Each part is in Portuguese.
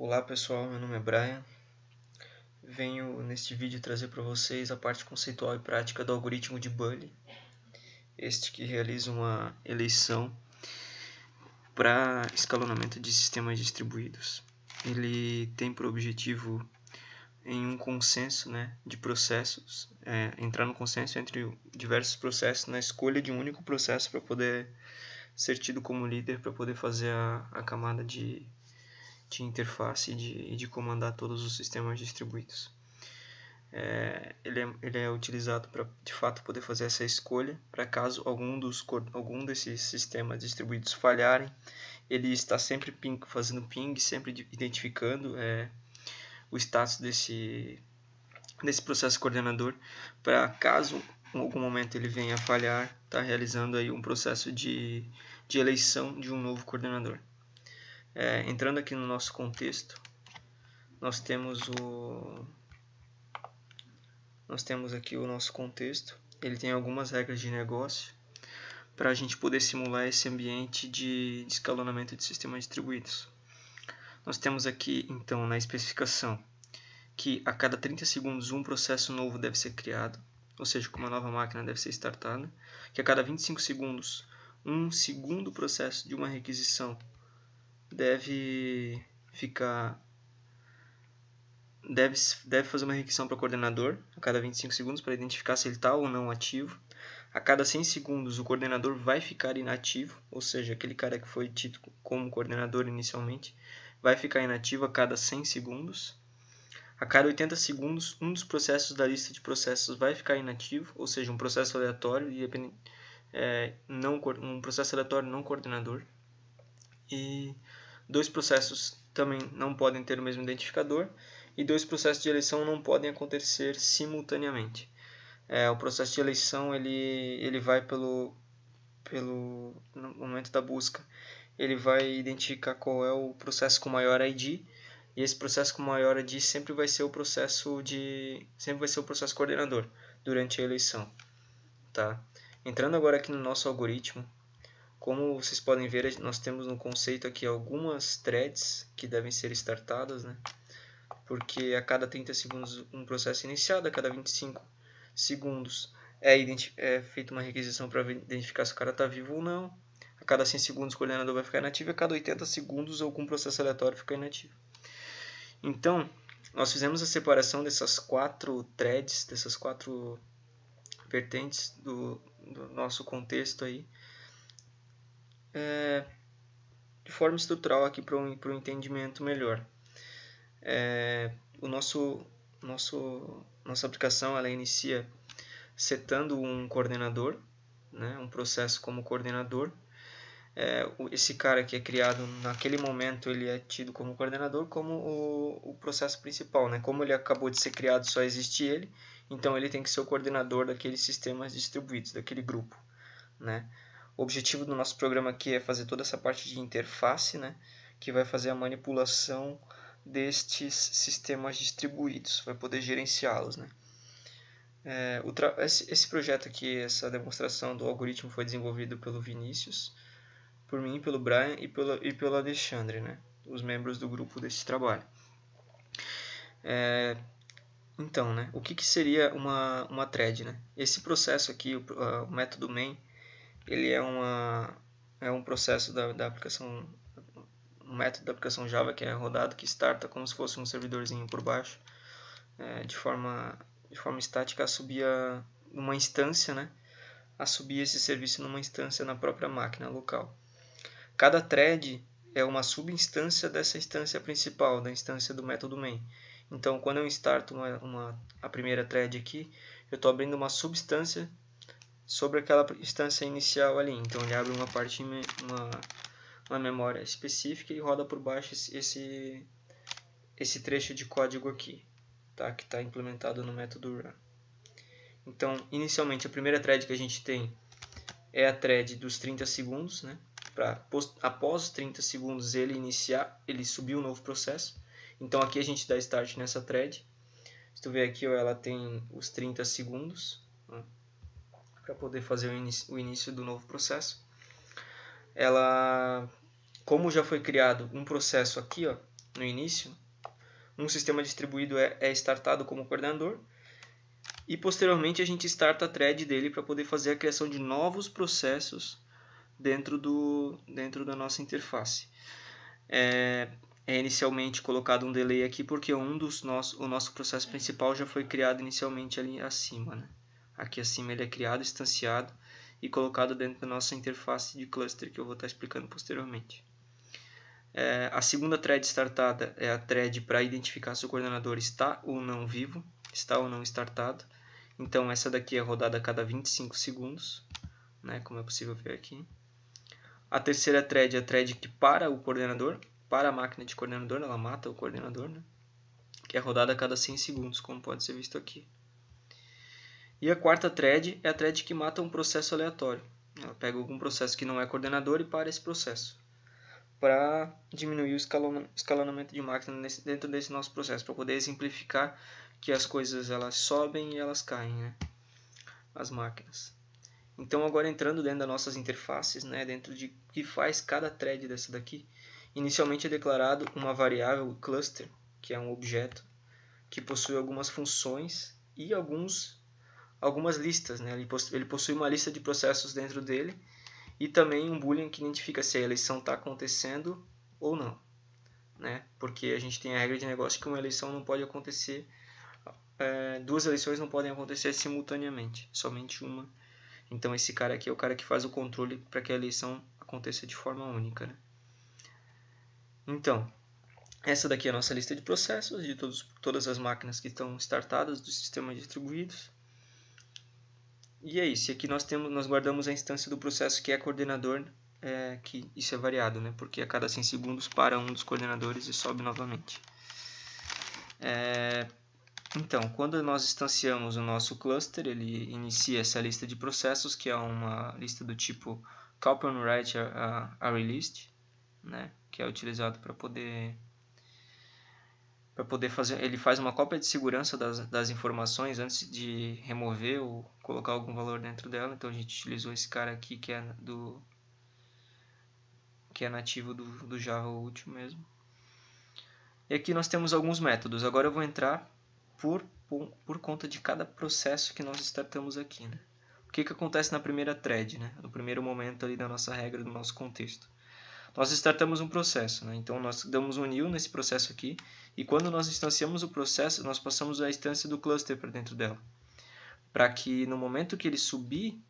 Olá pessoal, meu nome é Brian. Venho neste vídeo trazer para vocês a parte conceitual e prática do algoritmo de Bully, este que realiza uma eleição para escalonamento de sistemas distribuídos. Ele tem por objetivo em um consenso de processos, entrar no consenso entre diversos processos na escolha de um único processo para poder ser tido como líder, para poder fazer a camada de interface e de comandar todos os sistemas distribuídos. Ele é utilizado para, de fato, poder fazer essa escolha, para caso algum desses sistemas distribuídos falharem, ele está sempre fazendo ping, sempre identificando o status desse processo coordenador, para caso em algum momento ele venha a falhar, está realizando aí um processo de eleição de um novo coordenador. Entrando aqui no nosso contexto, nós temos aqui o nosso contexto. Ele tem algumas regras de negócio para a gente poder simular esse ambiente de escalonamento de sistemas distribuídos. Nós temos aqui, então, na especificação, que a cada 30 segundos um processo novo deve ser criado, ou seja, uma nova máquina deve ser startada, que a cada 25 segundos um segundo processo de uma requisição deve fazer uma requisição para o coordenador a cada 25 segundos para identificar se ele está ou não ativo. A cada 100 segundos o coordenador vai ficar inativo, ou seja, aquele cara que foi tido como coordenador inicialmente vai ficar inativo a cada 100 segundos. A cada 80 segundos um dos processos da lista de processos vai ficar inativo, ou seja, um processo aleatório um processo aleatório não coordenador. E dois processos também não podem ter o mesmo identificador e dois processos de eleição não podem acontecer simultaneamente. O processo de eleição ele vai no momento da busca, ele vai identificar qual é o processo com maior ID, e esse processo com maior ID sempre vai ser o processo coordenador durante a eleição, tá? Entrando agora aqui no nosso algoritmo, como vocês podem ver, nós temos no conceito aqui algumas threads que devem ser startadas, porque a cada 30 segundos um processo é iniciado, a cada 25 segundos é feita uma requisição para identificar se o cara está vivo ou não, a cada 100 segundos o coordenador vai ficar inativo e a cada 80 segundos algum processo aleatório fica inativo. Então, nós fizemos a separação dessas 4 threads, dessas 4 vertentes do nosso contexto aí, de forma estrutural aqui para um entendimento melhor. Nossa aplicação ela inicia setando um coordenador, um processo como coordenador. Esse cara que é criado naquele momento, ele é tido como coordenador, como o processo principal. Como ele acabou de ser criado, só existe ele, então ele tem que ser o coordenador daqueles sistemas distribuídos, daquele grupo. O objetivo do nosso programa aqui é fazer toda essa parte de interface, que vai fazer a manipulação destes sistemas distribuídos, vai poder gerenciá-los. Esse projeto aqui, essa demonstração do algoritmo foi desenvolvido pelo Vinícius, por mim, pelo Brian e pelo Alexandre, os membros do grupo desse trabalho. Então, o que seria uma thread? Esse processo aqui, o método main, ele é um processo da aplicação, um método da aplicação Java que é rodado, que starta como se fosse um servidorzinho por baixo, de forma estática, a subir uma instância, a subir esse serviço numa instância na própria máquina local. Cada thread é uma subinstância dessa instância principal, da instância do método main. Então, quando eu starto a primeira thread aqui, eu estou abrindo uma subinstância sobre aquela instância inicial ali. Então, ele abre uma memória específica e roda por baixo esse trecho de código aqui, que está implementado no método run. Então, inicialmente, a primeira thread que a gente tem é a thread dos 30 segundos, após os 30 segundos ele subir um novo processo. Então aqui a gente dá start nessa thread. Se tu ver aqui, ela tem os 30 segundos para poder fazer o início do novo processo. Como já foi criado um processo aqui, no início, um sistema distribuído é startado como coordenador e posteriormente a gente starta a thread dele para poder fazer a criação de novos processos dentro da nossa interface. É inicialmente colocado um delay aqui porque o nosso processo principal já foi criado inicialmente ali acima, né? Aqui acima ele é criado, instanciado e colocado dentro da nossa interface de cluster que eu vou estar explicando posteriormente. A segunda thread startada é a thread para identificar se o coordenador está ou não vivo, está ou não startado. Então essa daqui é rodada a cada 25 segundos, né, como é possível ver aqui. A terceira thread é a thread que para o coordenador, para a máquina de coordenador, ela mata o coordenador, né, que é rodada a cada 100 segundos, como pode ser visto aqui. E a quarta thread é a thread que mata um processo aleatório. Ela pega algum processo que não é coordenador e para esse processo, para diminuir o escalonamento de máquina dentro desse nosso processo, para poder exemplificar que as coisas elas sobem e elas caem, né? As máquinas. Então agora entrando dentro das nossas interfaces, né? Dentro de que faz cada thread dessa daqui, inicialmente é declarado uma variável cluster, que é um objeto que possui algumas funções e algumas listas, né? Ele possui uma lista de processos dentro dele e também um boolean que identifica se a eleição está acontecendo ou não, né? Porque a gente tem a regra de negócio que uma eleição não pode acontecer, duas eleições não podem acontecer simultaneamente, somente uma. Então esse cara aqui é o cara que faz o controle para que a eleição aconteça de forma única, né? Então, essa daqui é a nossa lista de processos de todas as máquinas que estão startadas dos sistemas distribuídos. E é isso. E aqui nós guardamos a instância do processo que é coordenador, que isso é variado, né? Porque a cada 100 segundos para um dos coordenadores e sobe novamente. Então, quando nós instanciamos o nosso cluster, ele inicia essa lista de processos, que é uma lista do tipo copy on write array list, né? Que é utilizado para poder fazer, ele faz uma cópia de segurança das informações antes de remover ou colocar algum valor dentro dela. Então a gente utilizou esse cara aqui que é nativo do Java útil mesmo. E aqui nós temos alguns métodos. Agora eu vou entrar por conta de cada processo que nós startamos aqui, né? O que acontece na primeira thread, né? No primeiro momento ali da nossa regra, do nosso contexto. Nós startamos um processo, né? Então nós damos um new nesse processo aqui, e quando nós instanciamos o processo, nós passamos a instância do cluster para dentro dela, para que no momento que ele subir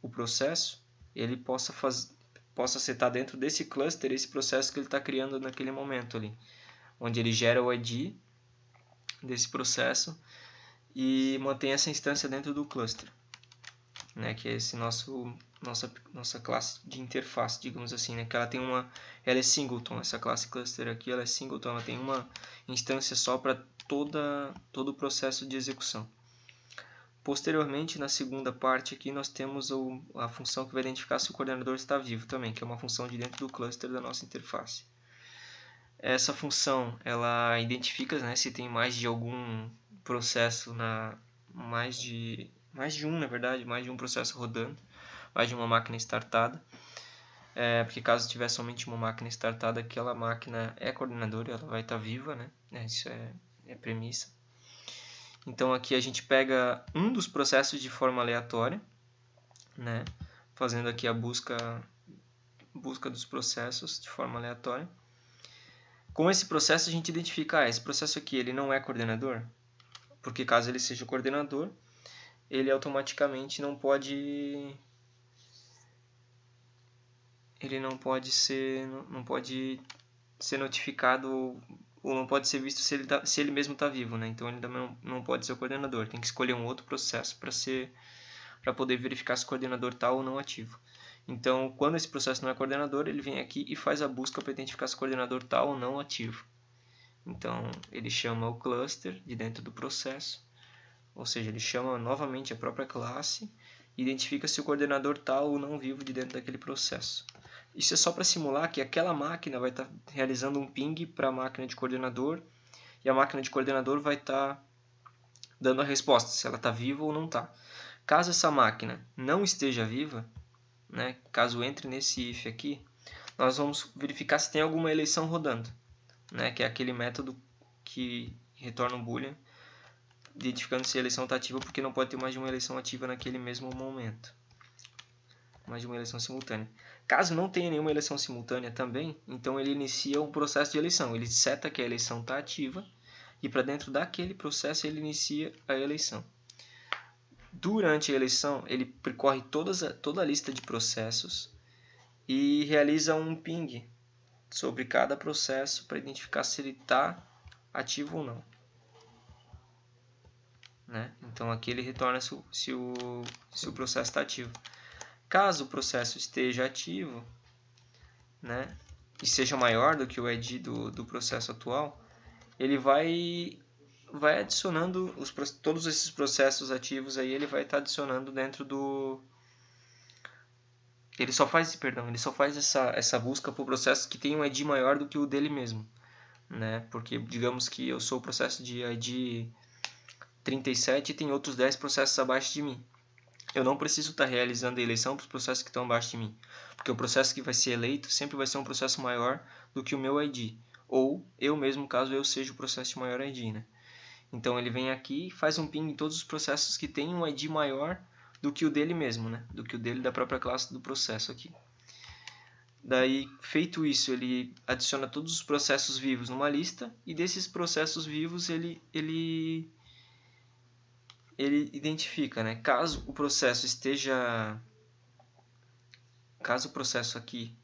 o processo, ele possa setar dentro desse cluster esse processo que ele está criando naquele momento ali, onde ele gera o ID desse processo e mantém essa instância dentro do cluster, né? Que é esse nossa classe de interface, digamos assim, né? Que ela é singleton, essa classe cluster aqui, ela é singleton, ela tem uma instância só para todo o processo de execução. Posteriormente, na segunda parte aqui, nós temos a função que vai identificar se o coordenador está vivo também, que é uma função de dentro do cluster da nossa interface. Essa função, ela identifica, né, se tem mais de algum processo, mais de um processo rodando, mais de uma máquina startada. Porque caso tiver somente uma máquina startada, aquela máquina é coordenadora, ela vai estar viva, né? Isso é premissa. Então aqui a gente pega um dos processos de forma aleatória, né? Fazendo aqui a busca dos processos de forma aleatória. Com esse processo a gente identifica, esse processo aqui ele não é coordenador, porque caso ele seja coordenador, ele automaticamente não pode ser notificado ou não pode ser visto se ele mesmo está vivo, né? Então ele também não pode ser o coordenador, tem que escolher um outro processo para poder verificar se o coordenador está ou não ativo. Então, quando esse processo não é coordenador, ele vem aqui e faz a busca para identificar se o coordenador está ou não ativo. Então, ele chama o cluster de dentro do processo, ou seja, ele chama novamente a própria classe e identifica se o coordenador está ou não vivo de dentro daquele processo. Isso é só para simular que aquela máquina vai estar realizando um ping para a máquina de coordenador e a máquina de coordenador vai estar dando a resposta, se ela está viva ou não está. Caso essa máquina não esteja viva, né, caso entre nesse if aqui, nós vamos verificar se tem alguma eleição rodando. né, que é aquele método que retorna um boolean identificando se a eleição está ativa, porque não pode ter mais de uma eleição ativa naquele mesmo momento. Mais de uma eleição simultânea. Caso não tenha nenhuma eleição simultânea também, então ele inicia um processo de eleição. Ele seta que a eleição está ativa e para dentro daquele processo ele inicia a eleição. Durante a eleição, ele percorre toda a lista de processos e realiza um ping sobre cada processo para identificar se ele está ativo ou não. Né? Então aqui ele retorna se o processo está ativo. Caso o processo esteja ativo, né, e seja maior do que o ID do processo atual, ele vai adicionando todos esses processos ativos aí, ele vai estar adicionando dentro do... Ele só faz essa busca por processos que tem um ID maior do que o dele mesmo, né? Porque digamos que eu sou o processo de ID 37 e tem outros 10 processos abaixo de mim. Eu não preciso estar realizando a eleição para os processos que estão abaixo de mim, porque o processo que vai ser eleito sempre vai ser um processo maior do que o meu ID, ou eu mesmo, caso eu seja o processo de maior ID, né? Então ele vem aqui e faz um ping em todos os processos que têm um ID maior do que o dele mesmo, né? Do que o dele da própria classe do processo aqui. Daí, feito isso, ele adiciona todos os processos vivos numa lista, e desses processos vivos ele identifica, né? Caso o processo aqui,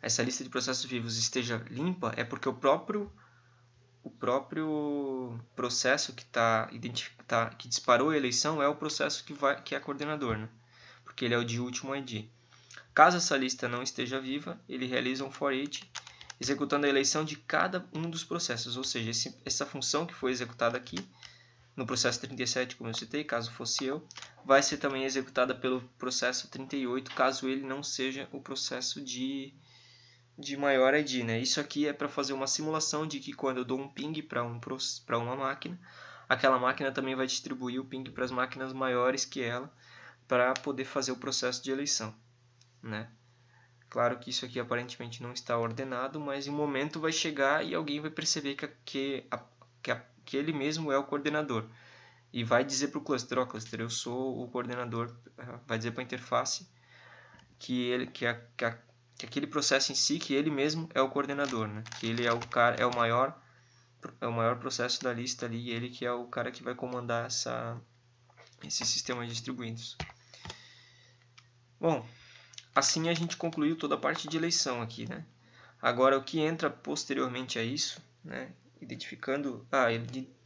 essa lista de processos vivos esteja limpa, é porque o próprio processo que disparou a eleição é o processo que é coordenador, né? Porque ele é o de último ID. Caso essa lista não esteja viva, ele realiza um for each, executando a eleição de cada um dos processos, ou seja, essa função que foi executada aqui, no processo 37, como eu citei, caso fosse eu, vai ser também executada pelo processo 38, caso ele não seja o processo de maior ID, né? Isso aqui é para fazer uma simulação de que quando eu dou um ping para uma máquina, aquela máquina também vai distribuir o ping para as máquinas maiores que ela, para poder fazer o processo de eleição, né? Claro que isso aqui aparentemente não está ordenado, mas em um momento vai chegar e alguém vai perceber que ele mesmo é o coordenador. E vai dizer para o cluster, cluster, eu sou o coordenador, vai dizer para a interface que aquele processo em si, que ele mesmo é o coordenador, né? Que ele é o maior processo da lista ali, e ele que é o cara que vai comandar esses sistemas distribuídos. Bom, assim a gente concluiu toda a parte de eleição aqui, né? Agora o que entra posteriormente a isso, né? Identificando,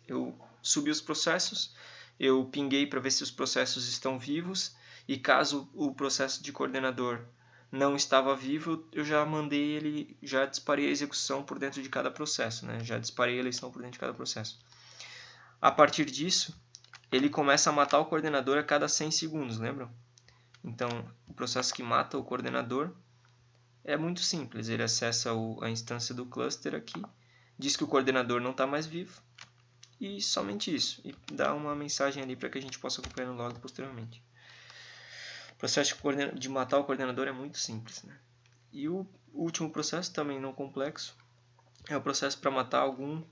eu subi os processos, eu pinguei para ver se os processos estão vivos, e caso o processo de coordenador não estava vivo, eu já disparei a execução por dentro de cada processo, né? Já disparei a eleição por dentro de cada processo. A partir disso, ele começa a matar o coordenador a cada 100 segundos, lembram? Então, o processo que mata o coordenador é muito simples. Ele acessa a instância do cluster aqui, diz que o coordenador não está mais vivo, e somente isso. E dá uma mensagem ali para que a gente possa acompanhar no log posteriormente. O processo de matar o coordenador é muito simples, né? E o último processo, também não complexo, é o processo para matar algum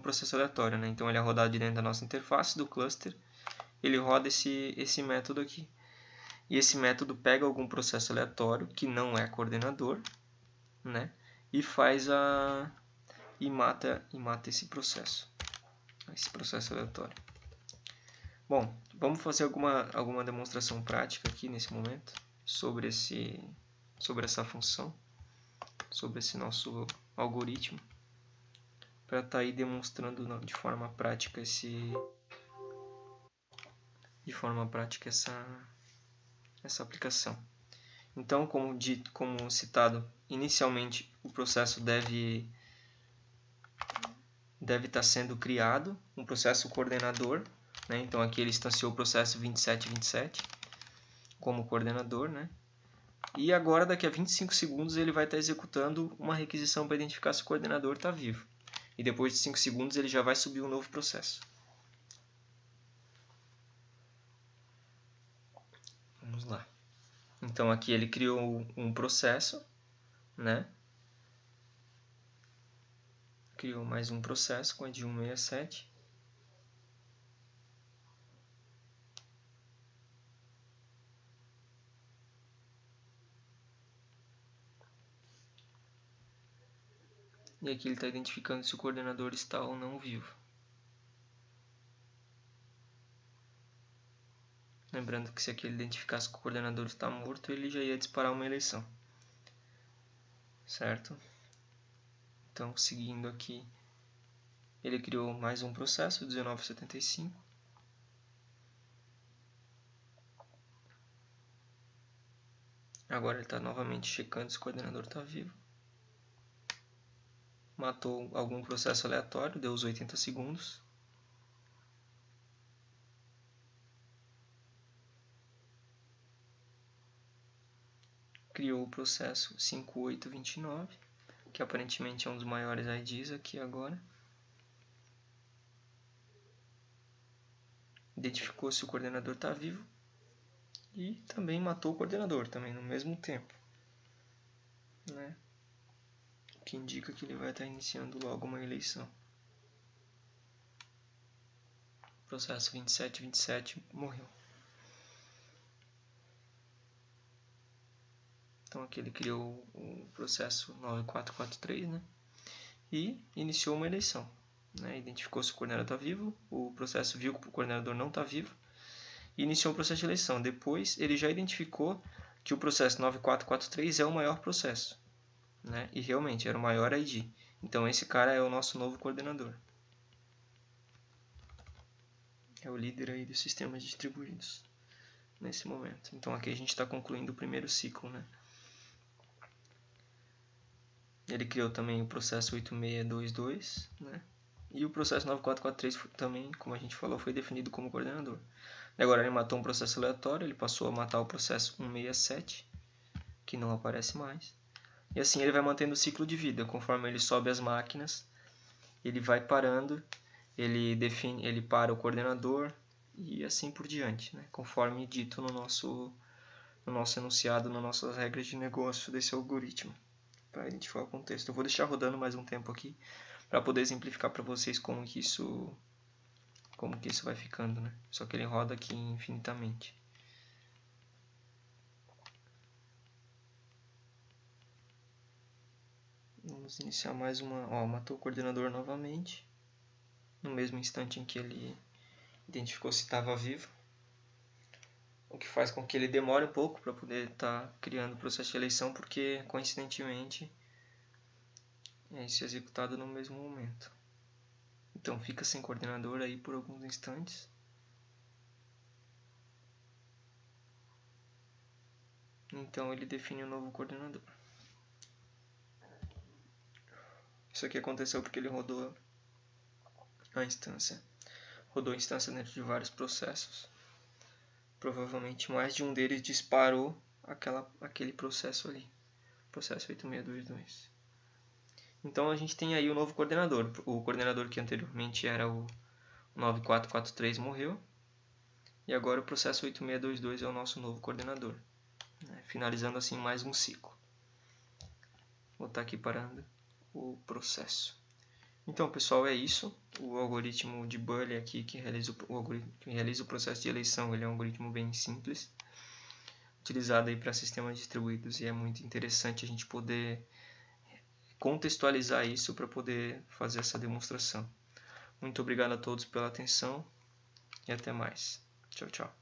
processo aleatório, né? Então ele é rodado de dentro da nossa interface do cluster, ele roda esse método aqui. E esse método pega algum processo aleatório que não é coordenador, né? E mata esse processo aleatório. Bom, vamos fazer alguma demonstração prática aqui nesse momento sobre essa função, sobre esse nosso algoritmo, para estar aí demonstrando de forma prática essa aplicação. Então, como citado inicialmente, o processo deve estar sendo criado um processo coordenador, né? Então aqui ele instanciou o processo 2727 como coordenador, né? E agora, daqui a 25 segundos, ele vai estar executando uma requisição para identificar se o coordenador está vivo. E depois de 5 segundos ele já vai subir um novo processo. Vamos lá. Então aqui ele criou um processo, né? criou mais um processo com a ID 167. E aqui ele está identificando se o coordenador está ou não vivo. Lembrando que se aqui ele identificasse que o coordenador está morto, ele já ia disparar uma eleição. Certo? Então, seguindo aqui, ele criou mais um processo, 1975. Agora ele está novamente checando se o coordenador está vivo. Matou algum processo aleatório, deu os 80 segundos. Criou o processo 5829, que aparentemente é um dos maiores IDs aqui agora. Identificou se o coordenador está vivo. E também matou o coordenador, também no mesmo tempo. Né? O que indica que ele vai estar iniciando logo uma eleição. Processo 2727 morreu. Então aqui ele criou o processo 9443, né? E iniciou uma eleição. Né? Identificou se o coordenador está vivo, o processo viu que o coordenador não está vivo e iniciou o processo de eleição. Depois ele já identificou que o processo 9443 é o maior processo. Né? E realmente era o maior ID. Então esse cara é o nosso novo coordenador. É o líder aí dos sistemas distribuídos nesse momento. Então aqui a gente está concluindo o primeiro ciclo. Né? Ele criou também o processo 8622, né? E o processo 9443 também, como a gente falou, foi definido como coordenador. Agora ele matou um processo aleatório, ele passou a matar o processo 167, que não aparece mais. E assim ele vai mantendo o ciclo de vida. Conforme ele sobe as máquinas, ele vai parando, ele para o coordenador e assim por diante, né? Conforme dito no nosso enunciado, nas nossas regras de negócio desse algoritmo, para identificar o contexto. Eu vou deixar rodando mais um tempo aqui para poder exemplificar para vocês como que isso vai ficando, né? Só que ele roda aqui infinitamente. Vamos iniciar mais uma. Ó, matou o coordenador novamente, no mesmo instante em que ele identificou se estava vivo, o que faz com que ele demore um pouco para poder estar criando o processo de eleição, porque coincidentemente isso é executado no mesmo momento. Então fica sem coordenador aí por alguns instantes. Então ele define um novo coordenador. Isso aqui aconteceu porque ele rodou a instância. Rodou a instância dentro de vários processos. Provavelmente mais de um deles disparou aquele processo ali. Processo 8622. Então a gente tem aí o novo coordenador. O coordenador que anteriormente era o 9443 morreu. E agora o processo 8622 é o nosso novo coordenador. Finalizando assim mais um ciclo. Vou estar aqui parando o processo. Então, pessoal, é isso. O algoritmo de Burley aqui que realiza o processo de eleição, ele é um algoritmo bem simples, utilizado aí para sistemas distribuídos, e é muito interessante a gente poder contextualizar isso para poder fazer essa demonstração. Muito obrigado a todos pela atenção e até mais. Tchau, tchau.